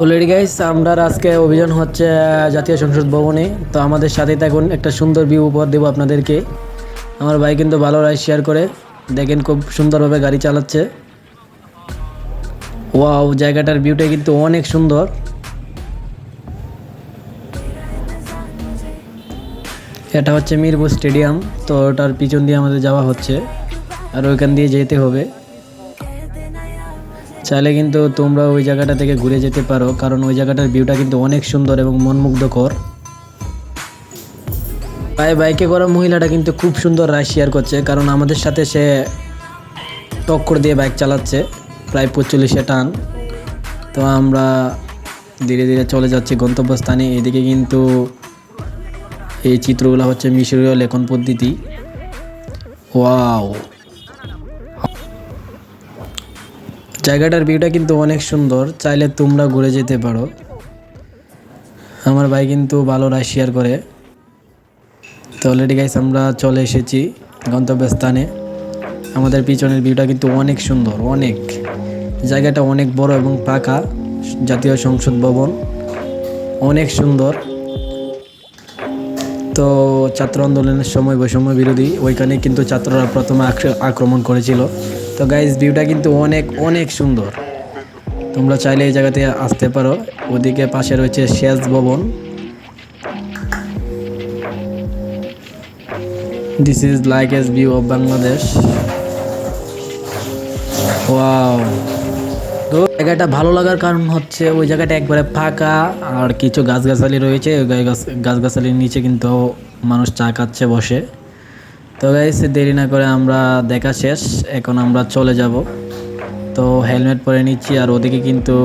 Already guys আমরা আজকে অভিযান হচ্ছে জাতীয় সংসদ ভবনে। তো আমাদের সাথে থাকুন, একটা সুন্দর ভিউ উপহার দেবো আপনাদেরকে। আমার ভাই কিন্তু ভালো রাইড শেয়ার করে, দেখেন খুব সুন্দরভাবে গাড়ি চালাচ্ছে। ওয়াও, জায়গাটার ভিউটা কিন্তু অনেক সুন্দর। এটা হচ্ছে মিরপুর স্টেডিয়াম। তো ওটার পিছন দিয়ে আমাদের যাওয়া হচ্ছে, আর ওইখান দিয়ে যেতে হবে। চাইলে কিন্তু তোমরা ওই জায়গাটা থেকে ঘুরে যেতে পারো, কারণ ওই জায়গাটার ভিউটা কিন্তু অনেক সুন্দর এবং মনমুগ্ধকর। বাইকে করা মহিলাটা কিন্তু খুব সুন্দর রাইড শেয়ার করছে, কারণ আমাদের সাথে সে টক্কর দিয়ে বাইক চালাচ্ছে, প্রায় 45-এ টান। তো আমরা ধীরে ধীরে চলে যাচ্ছি গন্তব্যস্থানে। এদিকে কিন্তু এই চিত্রগুলো হচ্ছে মিশরীয় লেখন পদ্ধতি। ওয়াও, জায়গাটার ভিউটা কিন্তু অনেক সুন্দর, চাইলে তোমরা ঘুরে যেতে পারো। আমার ভাই কিন্তু ভালো রাইড শেয়ার করে। তো অলরেডি গাইস আমরা চলে এসেছি গন্তব্যস্থানে। আমাদের পিছনের ভিউটা কিন্তু অনেক সুন্দর, অনেক, জায়গাটা অনেক বড় এবং পাকা। জাতীয় সংসদ ভবন অনেক সুন্দর। তো ছাত্র আন্দোলনের সময় বৈষম্য বিরোধী ওইখানে কিন্তু ছাত্ররা প্রথমে আক্রমণ করেছিল। তো গাইস ভিউটা কিন্তু অনেক অনেক সুন্দর, তোমরা চাইলে এই জায়গাতে আসতে পারো। ওদিকে পাশে রয়েছে সেচ ভবন। This is like S view of Bangladesh. Wow, তো জায়গাটা ভালো লাগার কারণ হচ্ছে ওই জায়গাটা একবারে ফাঁকা, আর কিছু গাছগাছালি রয়েছে। ওই গাছগাছালির নিচে কিন্তু মানুষ চা খাচ্ছে বসে। তো গাইস দেরি না করে আমরা দেখা শেষ, এখন আমরা চলে যাব। তো হেলমেট পরে নিচ্ছি, আর ওদিকে কিন্তু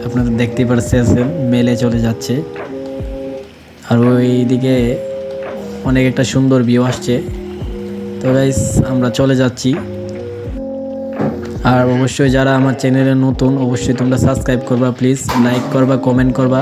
আপনারা দেখতেই পাচ্ছেন মেলে চলে যাচ্ছে, আর ওই দিকে অনেক একটা সুন্দর ভিউ আসছে। তো গাইস আমরা চলে যাচ্ছি। আর অবশ্যই যারা আমার চ্যানেলে নতুন, অবশ্যই তোমরা সাবস্ক্রাইব করবা, প্লিজ লাইক করবা, কমেন্ট করবা।